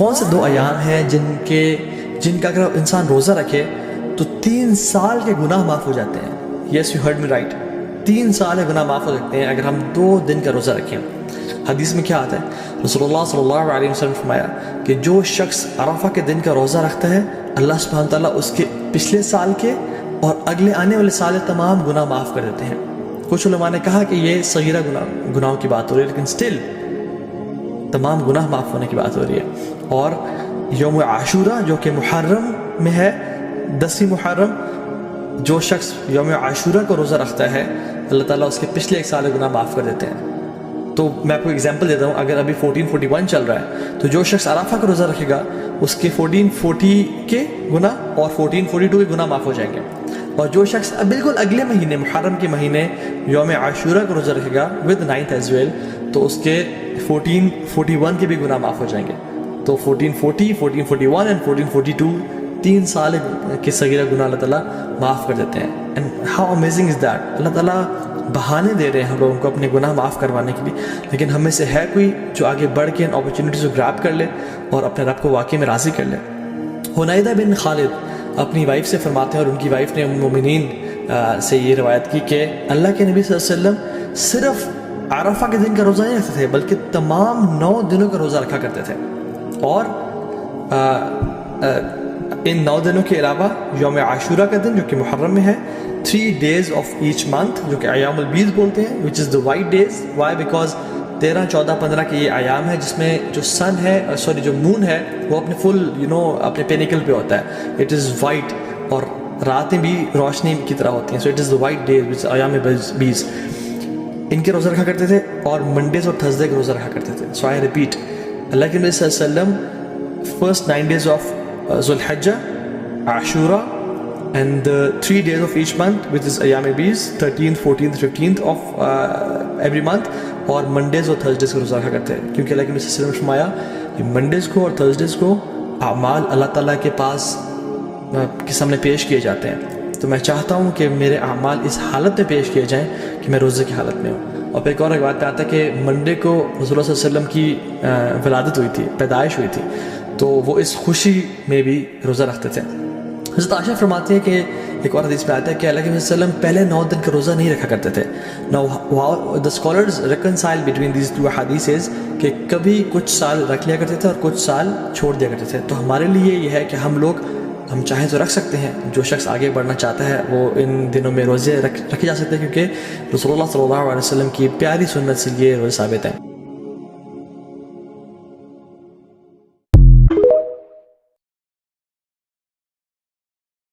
کون سے 2 ایام ہیں جن کا اگر انسان روزہ رکھے تو 3 سال کے گناہ معاف ہو جاتے ہیں؟ Yes you heard me right, 3 سال کے گناہ معاف ہو سکتے ہیں اگر ہم 2 دن کا روزہ رکھیں۔ حدیث میں کیا آتا ہے؟ رسول اللہ صلی اللہ علیہ وسلم فرمایا کہ جو شخص عرفہ کے دن کا روزہ رکھتا ہے اللہ سبحانہ تعالیٰ اس کے پچھلے سال کے اور اگلے آنے والے سال تمام گناہ معاف کر دیتے ہیں۔ کچھ علماء نے کہا کہ یہ صغیرہ گناہوں کی بات ہو رہی ہے، لیکن سٹل تمام گناہ معاف ہونے کی بات ہو رہی ہے۔ اور یوم عاشورہ جو کہ محرم میں ہے، 10 محرم، جو شخص یوم عاشورہ کو روزہ رکھتا ہے اللہ تعالیٰ اس کے پچھلے 1 سال کے گناہ معاف کر دیتے ہیں۔ تو میں آپ کو ایگزامپل دیتا ہوں، اگر ابھی 1441 چل رہا ہے تو جو شخص عرفہ کا روزہ رکھے گا اس کے 1440 کے گناہ اور 1442 کے گناہ معاف ہو جائیں گے، اور جو شخص بالکل اگلے مہینے محرم کے مہینے یوم عاشورہ کا روزہ رکھے گا ود 9th ایز ویل تو اس کے 1441 کے بھی گناہ معاف ہو جائیں گے۔ تو 1440، 1441 اینڈ 1442 3 سال کے صغیرہ گناہ اللہ تعالیٰ معاف کر دیتے ہیں۔ And how amazing is that! اللہ تعالیٰ بہانے دے رہے ہیں ہم لوگوں کو اپنے گناہ معاف کروانے کے لیے، لیکن ہم میں سے ہے کوئی جو آگے بڑھ کے ان اپرچونیٹیز کو گراب کر لے اور اپنے رب کو واقعی میں راضی کر لے؟ حنیدہ بن خالد اپنی وائف سے فرماتے ہیں، اور ان کی وائف نے ام المومنین سے یہ روایت کی کہ اللہ کے نبی صلی اللہ علیہ وسلم صرف عرفہ کے دن کا روزہ نہیں رکھتے تھے بلکہ تمام 9 دنوں کا روزہ رکھا کرتے تھے، اور ان 9 دنوں کے علاوہ یوم عاشورہ کا دن جو کہ محرم میں ہے، 3 days of each month جو کہ ایام البیض بولتے ہیں، which is the white days. Why? Because 13، 14، 15 کے یہ ایام ہے جس میں جو سن ہے جو مون ہے وہ اپنے فل اپنے پینیکل پہ ہوتا ہے، اٹ از وائٹ، اور راتیں بھی روشنی کی طرح ہوتی ہیں، so it is the white days which ایام بیض، ان کے روزہ رکھا کرتے تھے، اور منڈیز اور تھرسڈے کے روزہ رکھا کرتے تھے۔ سو آئی ریپیٹ، اللہ کے نبی صلی اللہ علیہ وسلم فرسٹ 9 days of ذو الحجہ، عاشورہ، and the 3 days of each month which is ایام بیض، 13th، 14th، 15th of every month، اور منڈیز اور تھرسڈیز کو روزہ رکھا کرتے ہیں، کیونکہ اللہ کے نبی صلی اللہ علیہ وسلم نے فرمایا کہ منڈیز کو اور تھرسڈیز کو اعمال اللہ تعالیٰ کے پاس کے سامنے پیش کیے جاتے ہیں۔ تو میں چاہتا ہوں کہ میرے اعمال اس حالت میں پیش کیے جائیں کہ میں روزے کی حالت میں ہوں۔ اور پھر ایک اور بات پہ آتا ہے کہ منڈے کو رسول اللہ صلی اللہ علیہ وسلم کی ولادت ہوئی تھی، پیدائش ہوئی تھی، تو وہ اس خوشی میں بھی روزہ رکھتے تھے۔ حضرت عائشہ فرماتی ہے کہ ایک اور حدیث میں آتا ہے کہ اللہ کے نبی صلی اللہ علیہ وسلم پہلے 9 دن کا روزہ نہیں رکھا کرتے تھے۔ Now the scholars reconcile between these 2 hadiths کہ کبھی کچھ سال رکھ لیا کرتے تھے اور کچھ سال چھوڑ دیا کرتے تھے۔ تو ہمارے لیے یہ ہے کہ ہم چاہیں تو رکھ سکتے ہیں، جو شخص آگے بڑھنا چاہتا ہے وہ ان دنوں میں روزے رکھے جا سکتے ہیں، کیونکہ رسول اللہ صلی اللہ علیہ وسلم کی پیاری سنت سے یہ روزے ثابت ہیں۔